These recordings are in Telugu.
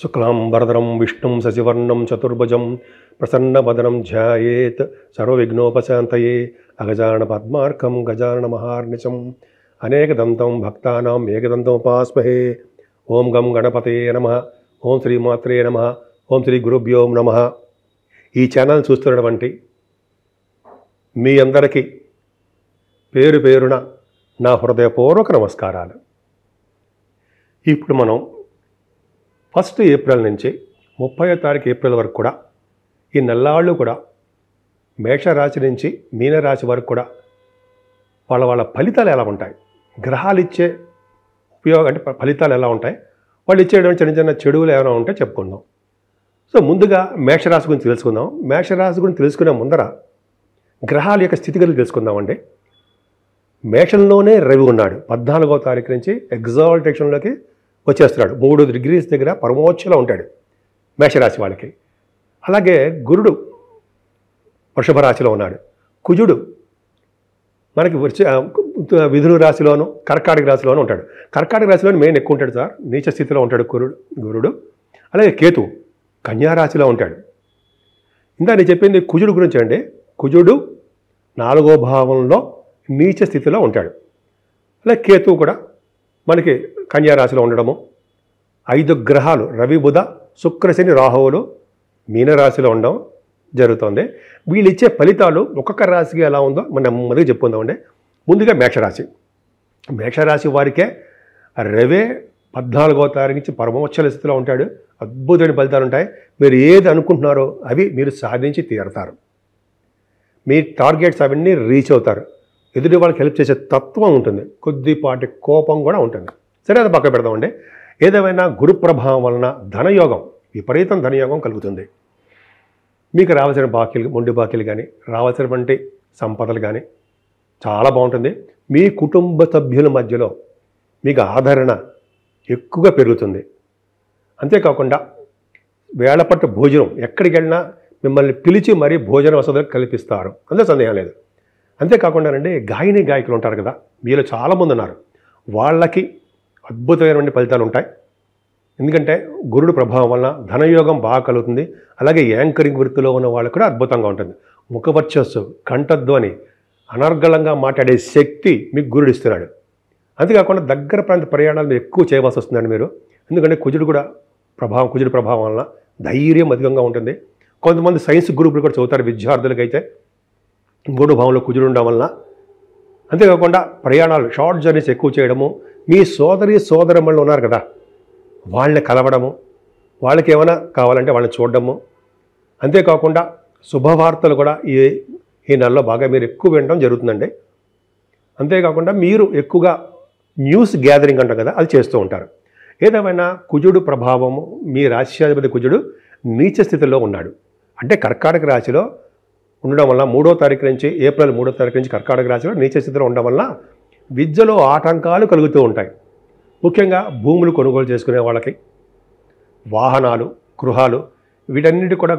శుక్లాంబరధరం విష్ణుం శశివర్ణం చతుర్భుజం ప్రసన్నవదనం ధ్యాయేత్ సర్వవిఘ్నోపశాంతయే అగజానన పద్మార్కం గజానన మహార్నిశం అనేకదంతం భక్తానాం ఏకదంతముపాస్మహే. ఓం గం గణపతయే నమః. ఓం శ్రీమాత్రే నమః. ఓం శ్రీ గురుభ్యో నమః. ఈ ఛానల్ చూస్తున్నటువంటి మీ అందరికీ పేరు పేరున నా హృదయపూర్వక నమస్కారాలు. ఇప్పుడు మనం 1 ఏప్రిల్ నుంచి 30వ తారీఖు ఏప్రిల్ వరకు కూడా ఈ నెల్లాళ్ళు కూడా మేషరాశి నుంచి మీనరాశి వరకు కూడా వాళ్ళ ఫలితాలు ఎలా ఉంటాయి, గ్రహాలు ఇచ్చే ఉపయోగం అంటే ఫలితాలు ఎలా ఉంటాయి, వాళ్ళు ఇచ్చేటువంటి చిన్న చిన్న చెడువులు ఏమైనా ఉంటే చెప్పుకుందాం. సో ముందుగా మేషరాశి గురించి తెలుసుకుందాం. మేషరాశి గురించి తెలుసుకునే ముందర గ్రహాల యొక్క స్థితిగతులు తెలుసుకుందామండి. మేషంలోనే రవి ఉన్నాడు. 14వ తారీఖు నుంచి ఎగ్జాల్టేషన్లోకి వచ్చేస్తున్నాడు. 3 డిగ్రీస్ దగ్గర పరమోచ్చలో ఉంటాడు మేషరాశి వాళ్ళకి. అలాగే గురుడు వృషభ రాశిలో ఉన్నాడు. కుజుడు మనకి మిథున రాశిలోను కర్కాటక రాశిలోనూ ఉంటాడు. కర్కాటక రాశిలోనే మెయిన్ ఎక్కువ ఉంటాడు సార్, నీచ స్థితిలో ఉంటాడు గురుడు. అలాగే కేతు కన్యా రాశిలో ఉంటాడు. ఇందా నేను చెప్పింది కుజుడు గురించి అండి. కుజుడు 4వ భావంలో నీచ స్థితిలో ఉంటాడు. అలాగే కేతువు కూడా మనకి కన్యా రాశిలో ఉండడము. 5 గ్రహాలు రవి బుధ శుక్ర శని రాహువులు మీనరాశిలో ఉండడం జరుగుతుంది. వీళ్ళు ఇచ్చే ఫలితాలు ఒక్కొక్క రాశికి ఎలా ఉందో మనం నెమ్మదిగా చెప్పుకుందామండి. ముందుగా మేషరాశి. మేషరాశి వారికే రవే 14వ తారీఖు నుంచి పరమోచ్చల స్థితిలో ఉంటాడు. అద్భుతమైన ఫలితాలు ఉంటాయి. మీరు ఏది అనుకుంటున్నారో అవి మీరు సాధించి తీరుతారు. మీ టార్గెట్స్ అవన్నీ రీచ్ అవుతారు. ఎదుటి వాళ్ళకి హెల్ప్ చేసే తత్వం ఉంటుంది. కొద్దిపాటి కోపం కూడా ఉంటుంది. సరే, అది పక్క పెడదామండి. ఏదేమైనా గురు ప్రభావం వలన ధనయోగం, విపరీతం ధనయోగం కలుగుతుంది. మీకు రావాల్సిన బాకీలు, మొండి బాకీలు కానీ రావాల్సినటువంటి సంపదలు కానీ చాలా బాగుంటుంది. మీ కుటుంబ సభ్యుల మధ్యలో మీకు ఆదరణ ఎక్కువగా పెరుగుతుంది. అంతేకాకుండా వేళపట్టు భోజనం, ఎక్కడికి వెళ్ళినా మిమ్మల్ని పిలిచి మరీ భోజన వసతులు కల్పిస్తారు, అందులో సందేహం లేదు. అంతేకాకుండానండి గాయని గాయకులు ఉంటారు కదా, మీలో చాలామంది ఉన్నారు. వాళ్ళకి అద్భుతమైనటువంటి ఫలితాలు ఉంటాయి. ఎందుకంటే గురుడు ప్రభావం వలన ధనయోగం బాగా కలుగుతుంది. అలాగే యాంకరింగ్ వృత్తిలో ఉన్న వాళ్ళకు కూడా అద్భుతంగా ఉంటుంది. ముఖవర్చస్సు, కంఠధ్వని, అనర్గళంగా మాట్లాడే శక్తి మీకు గురుడు ఇస్తున్నాడు. అంతేకాకుండా దగ్గర ప్రాంత ప్రయాణాలు మీరు ఎక్కువ చేయవలసి వస్తుందండి మీరు. ఎందుకంటే కుజుడు ప్రభావం వలన ధైర్యం అధికంగా ఉంటుంది. కొంతమంది సైన్స్ గ్రూపులు కూడా చదువుతారు విద్యార్థులకైతే 3వ భావంలో కుజుడు ఉండడం వలన. అంతేకాకుండా ప్రయాణాలు, షార్ట్ జర్నీస్ ఎక్కువ చేయడము, మీ సోదరమ్మలు ఉన్నారు కదా వాళ్ళని కలవడము, వాళ్ళకి ఏమైనా కావాలంటే వాళ్ళని చూడడము. అంతేకాకుండా శుభవార్తలు కూడా ఈ నెలలో బాగా మీరు ఎక్కువ వినడం జరుగుతుందండి. అంతేకాకుండా మీరు ఎక్కువగా న్యూస్ గ్యాదరింగ్ అంటాం కదా, అది చేస్తూ ఉంటారు. ఏదేమైనా కుజుడు ప్రభావము, మీ రాశ్యాధిపతి కుజుడు నీచ స్థితిలో ఉన్నాడు. అంటే కర్కాటక రాశిలో ఉండడం వల్ల 3వ తారీఖు నుంచి ఏప్రిల్ 3వ తారీఖు నుంచి కర్కాటక రాశిలో నీచ స్థితిలో ఉండడం వల్ల విద్యలో ఆటంకాలు కలుగుతూ ఉంటాయి. ముఖ్యంగా భూములు కొనుగోలు చేసుకునే వాళ్ళకి, వాహనాలు, గృహాలు, వీటన్నిటి కూడా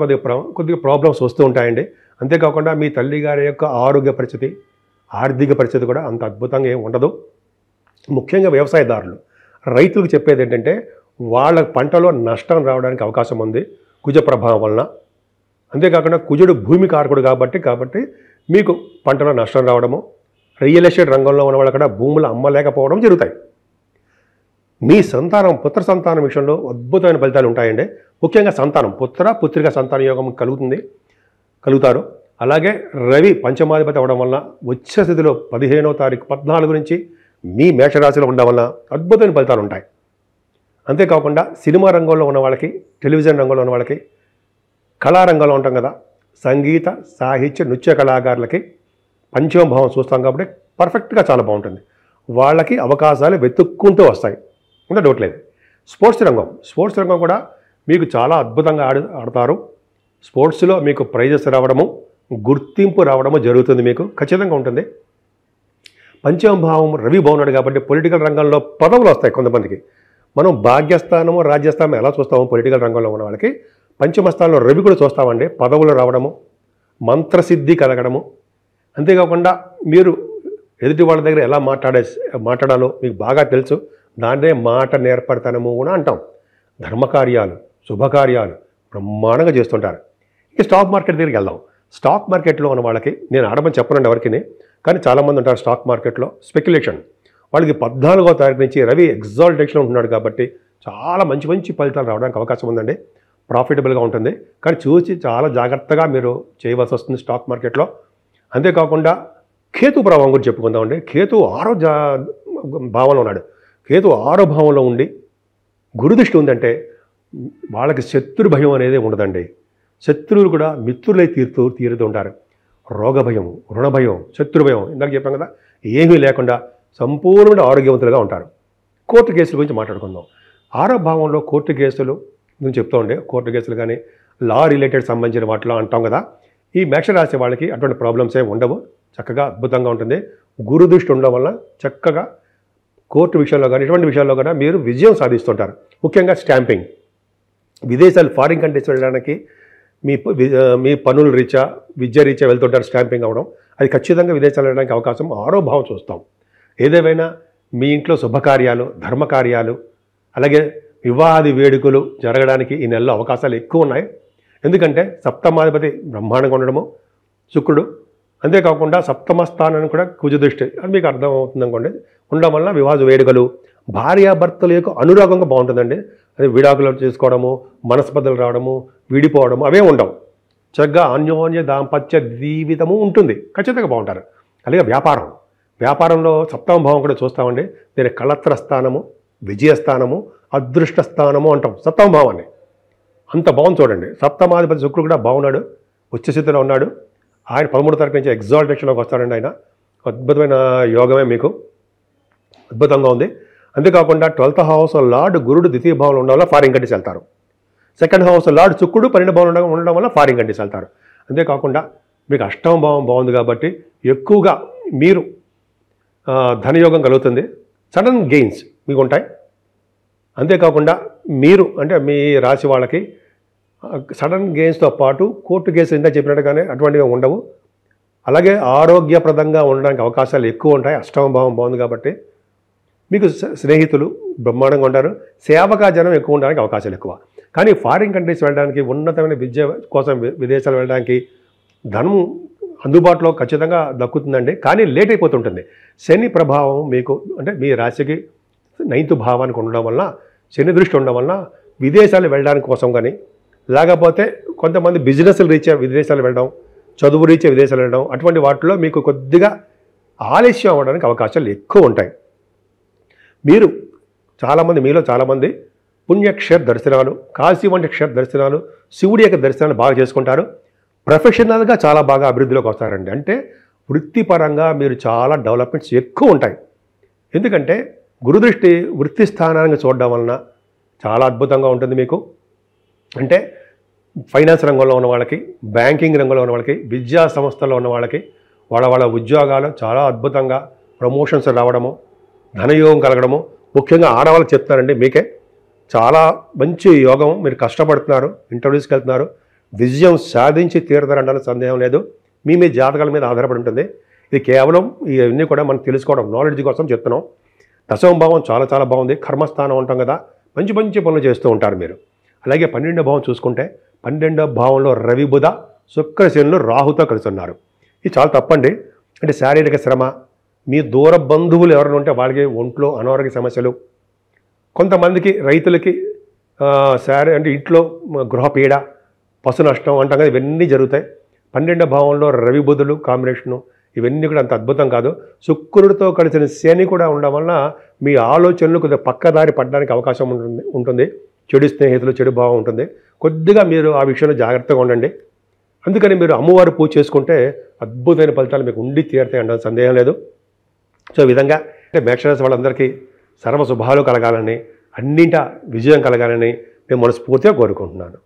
కొద్దిగా ప్రాబ్లమ్స్ వస్తూ ఉంటాయండి. అంతేకాకుండా మీ తల్లిగారి యొక్క ఆరోగ్య పరిస్థితి, ఆర్థిక పరిస్థితి కూడా అంత అద్భుతంగా ఏమి ఉండదు. ముఖ్యంగా వ్యవసాయదారులు, రైతులకు చెప్పేది ఏంటంటే వాళ్ళ పంటలో నష్టం రావడానికి అవకాశం ఉంది కుజ ప్రభావం వలన. అంతేకాకుండా కుజుడు భూమి కారకుడు కాబట్టి మీకు పంటలో నష్టం రావడము, రియల్ ఎస్టేట్ రంగంలో ఉన్న వాళ్ళు కూడా భూములు అమ్మలేకపోవడం జరుగుతాయి. మీ సంతానం, పుత్ర సంతానం విషయంలో అద్భుతమైన ఫలితాలు ఉంటాయండి. ముఖ్యంగా సంతానం, పుత్రిక సంతాన యోగం కలుగుతారు. అలాగే రవి పంచమాధిపతి అవ్వడం వలన ఉచ్చ స్థితిలో 15వ తారీఖు 14 నుంచి మీ మేషరాశిలో ఉండడం వలన అద్భుతమైన ఫలితాలు ఉంటాయి. అంతేకాకుండా సినిమా రంగంలో ఉన్న వాళ్ళకి, టెలివిజన్ రంగంలో ఉన్న వాళ్ళకి, కళారంగంలో ఉంటాం కదా, సంగీత, సాహిత్య, నృత్య కళాకారులకి పంచమ భావం చూస్తాం కాబట్టి పర్ఫెక్ట్గా చాలా బాగుంటుంది. వాళ్ళకి అవకాశాలు వెతుక్కుంటూ వస్తాయి, అంత డౌట్ లేదు. స్పోర్ట్స్ రంగం కూడా మీకు చాలా అద్భుతంగా ఆడతారు. స్పోర్ట్స్లో మీకు ప్రైజెస్ రావడము, గుర్తింపు రావడము జరుగుతుంది. మీకు ఖచ్చితంగా ఉంటుంది. పంచమ భావం రవి బాగున్నాడు కాబట్టి పొలిటికల్ రంగంలో పదవులు వస్తాయి కొంతమందికి. మనం భాగ్యస్థానము, రాజ్యస్థానం ఎలా చూస్తామో పొలిటికల్ రంగంలో ఉన్న వాళ్ళకి పంచమ స్థానంలో రవి కూడా చూస్తామండి. పదవులు రావడము, మంత్రసిద్ధి కలగడము. అంతేకాకుండా మీరు ఎదుటి వాళ్ళ దగ్గర ఎలా మాట్లాడాలో మీకు బాగా తెలుసు. దాన్నే మాట నేర్పడతనము కూడా అంటాం. ధర్మకార్యాలు, శుభకార్యాలు బ్రహ్మాండంగా చేస్తుంటారు. ఇక స్టాక్ మార్కెట్ దగ్గరికి వెళ్దాం. స్టాక్ మార్కెట్లో ఉన్న వాళ్ళకి నేను ఆడమని చెప్పనండి ఎవరికి, కానీ చాలామంది ఉంటారు స్టాక్ మార్కెట్లో స్పెక్యులేషన్. వాళ్ళకి 14వ తారీఖు నుంచి రవి ఎగ్జాల్టేషన్లో ఉంటున్నాడు కాబట్టి చాలా మంచి మంచి ఫలితాలు రావడానికి అవకాశం ఉందండి. ప్రాఫిటబుల్గా ఉంటుంది, కానీ చూసి చాలా జాగ్రత్తగా మీరు చేయవలసి వస్తుంది స్టాక్ మార్కెట్లో. అంతేకాకుండా కేతు ప్రభావం గురించి చెప్పుకుందామండి. కేతు 6వ భావంలో ఉన్నాడు. కేతు 6వ భావంలో ఉండి గురుదృష్టి ఉందంటే వాళ్ళకి శత్రు భయం అనేది ఉండదండి. శత్రువులు కూడా మిత్రులై తీరుతూ ఉంటారు. రోగ భయం, రుణ భయం, శత్రు భయం ఇందాక చెప్పాం కదా, ఏమీ లేకుండా సంపూర్ణమైన ఆరోగ్యవంతులుగా ఉంటారు. కోర్టు కేసుల గురించి మాట్లాడుకుందాం. 6వ భావంలో కోర్టు కేసులు గురించి చెప్తూ ఉండే, కోర్టు కేసులు కానీ లా రిలేటెడ్ సంబంధించిన వాటిలో అంటాం కదా, ఈ మేషరాశి వాళ్ళకి అటువంటి ప్రాబ్లమ్స్ ఏమి ఉండవు. చక్కగా అద్భుతంగా ఉంటుంది. గురు దృష్టి ఉండడం వల్ల చక్కగా కోర్టు విషయంలో కానీ ఇటువంటి విషయాల్లో కూడా మీరు విజయం సాధిస్తుంటారు. ముఖ్యంగా స్టాంపింగ్, విదేశాలు ఫారిన్ కంట్రీస్ వెళ్ళడానికి మీ పనుల రీత్యా విద్య రీత్యా వెళ్తుంటారు. స్టాంపింగ్ అవ్వడం అది ఖచ్చితంగా విదేశాలు వెళ్ళడానికి అవకాశం 6వ భావం చూస్తాం. ఏదేమైనా మీ ఇంట్లో శుభకార్యాలు, ధర్మకార్యాలు, అలాగే వివాహాది వేడుకలు జరగడానికి ఈ నెలలో అవకాశాలు ఎక్కువ ఉన్నాయి. ఎందుకంటే సప్తమాధిపతి బ్రహ్మాండంగా ఉండడము శుక్రుడు, అంతేకాకుండా సప్తమ స్థానాన్ని కూడా కుజ దృష్టి, అది మీకు అర్థమవుతుంది అనుకోండి. ఉండడం వల్ల వివాహ వేడుకలు, భార్యాభర్తల యొక్క అనురాగంగా బాగుంటుందండి. అది విడాకులు చేసుకోవడము, మనస్పర్ధలు రావడము, విడిపోవడము అవే ఉండవు. చక్కగా అన్యోన్య దాంపత్య జీవితము ఉంటుంది. ఖచ్చితంగా బాగుంటారు. అలాగే వ్యాపారంలో సప్తమ భావం కూడా చూస్తామండి. దీని కళత్ర స్థానము, విజయస్థానము, అదృష్ట స్థానము అంటాం సప్తమ భావాన్ని. అంత బాగుంది చూడండి. సప్తమాధిపతి శుక్రుడు కూడా బాగున్నాడు, ఉచ్చస్థితిలో ఉన్నాడు. ఆయన 13వ తారీఖు నుంచి ఎగ్జాల్టేషన్లోకి వస్తాడండి. ఆయన అద్భుతమైన యోగమే, మీకు అద్భుతంగా ఉంది. అంతేకాకుండా 12th హౌస్ లార్డ్ గురుడు ద్వితీయ భావంలో ఉండడం వల్ల ఫారిన్ కంట్రీస్ వెళ్తారు. 2nd హౌస్ లార్డ్ శుక్రుడు 12వ భావంలో ఉండడం వల్ల ఫారిన్ కంట్రీస్ వెళ్తారు. అంతేకాకుండా మీకు 8వ భావం బాగుంది కాబట్టి ఎక్కువగా మీరు ధనయోగం కలుగుతుంది. సడన్ గెయిన్స్ మీకు ఉంటాయి. అంతేకాకుండా మీరు అంటే మీ రాశి వాళ్ళకి సడన్ గెయిన్స్తో పాటు కోర్టు కేసు ఇంత చెప్పినట్టుగానే అటువంటివి ఉండవు. అలాగే ఆరోగ్యప్రదంగా ఉండడానికి అవకాశాలు ఎక్కువ ఉంటాయి. 8వ భావం బాగుంది కాబట్టి మీకు స్నేహితులు బ్రహ్మాండంగా ఉంటారు. సేవకా జనం ఎక్కువ ఉండడానికి అవకాశాలు ఎక్కువ. కానీ ఫారిన్ కంట్రీస్ వెళ్ళడానికి, ఉన్నతమైన విద్య కోసం విదేశాలు వెళ్ళడానికి ధనం అందుబాటులో ఖచ్చితంగా దక్కుతుందండి. కానీ లేట్ అయిపోతుంటుంది. శని ప్రభావం మీకు అంటే మీ రాశికి 9th భావానికి ఉండడం వల్ల, శని దృష్టి ఉండడం వల్ల విదేశాలు వెళ్ళడానికి కోసం కానీ, లేకపోతే కొంతమంది బిజినెస్లు రీత్యా విదేశాలు వెళ్ళడం, చదువు రీత్యా విదేశాలు వెళ్ళడం, అటువంటి వాటిలో మీకు కొద్దిగా ఆలస్యం అవ్వడానికి అవకాశాలు ఎక్కువ ఉంటాయి. మీరు మీలో చాలామంది పుణ్యక్షేత్ర దర్శనాలు, కాశీ వంటి క్షేత్ర దర్శనాలు, శివుడి యొక్క దర్శనాలు బాగా చేసుకుంటారు. ప్రొఫెషనల్గా చాలా బాగా అభివృద్ధిలోకి వస్తారండి. అంటే వృత్తిపరంగా మీరు చాలా డెవలప్మెంట్స్ ఎక్కువ ఉంటాయి. ఎందుకంటే గురుదృష్టి వృత్తి స్థానాన్ని చూడడం వలన చాలా అద్భుతంగా ఉంటుంది మీకు. అంటే ఫైనాన్స్ రంగంలో ఉన్న వాళ్ళకి, బ్యాంకింగ్ రంగంలో ఉన్న వాళ్ళకి, విద్యా సంస్థల్లో ఉన్న వాళ్ళకి వాళ్ళ ఉద్యోగాలు చాలా అద్భుతంగా ప్రమోషన్స్ రావడము, ధనయోగం కలగడము. ముఖ్యంగా ఆడవాళ్ళకి చెప్తారండి, మీకే చాలా మంచి యోగం. మీరు కష్టపడుతున్నారు, ఇంటర్వ్యూస్కి వెళ్తున్నారు, విజయం సాధించి తీరుతారంటే సందేహం లేదు. మీ జాతకాల మీద ఆధారపడి ఉంటుంది. ఇది కేవలం ఇవన్నీ కూడా మనం తెలుసుకోవడం, నాలెడ్జ్ కోసం చెప్తున్నాం. 10వ భావం చాలా చాలా బాగుంది. కర్మస్థానం ఉంటాం కదా, మంచి మంచి పనులు చేస్తూ ఉంటారు మీరు. అలాగే 12వ భావం చూసుకుంటే 12వ భావంలో రవి, బుధ, శుక్ర, శనులు రాహుతో కలిసి ఉన్నారు. ఇది చాలా తప్పండి. అంటే శారీరక శ్రమ, మీ దూర బంధువులు ఎవరైనా ఉంటే వాళ్ళకి ఒంట్లో అనారోగ్య సమస్యలు, కొంతమందికి రైతులకి అంటే ఇంట్లో గృహపీడ, పశు నష్టం అంటాం కదా, ఇవన్నీ జరుగుతాయి. 12వ భావంలో రవి, బుధులు కాంబినేషను ఇవన్నీ కూడా అంత అద్భుతం కాదు. శుక్రుడితో కలిసిన శని కూడా ఉండడం వల్ల మీ ఆలోచనలు కొద్దిగా పక్కదారి పడడానికి అవకాశం ఉంటుంది. చెడు స్నేహితులు, చెడు భావం ఉంటుంది. కొద్దిగా మీరు ఆ విషయంలో జాగ్రత్తగా ఉండండి. అందుకని మీరు అమ్మవారు పూజ చేసుకుంటే అద్భుతమైన ఫలితాలు మీకు ఉండి తీరుతాయి అంటే సందేహం లేదు. సో ఈ విధంగా అంటే మేషరాశి వాళ్ళందరికీ సర్వ శుభాలు కలగాలని, అన్నింటా విజయం కలగాలని నేను మనస్ఫూర్తిగా కోరుకుంటున్నాను.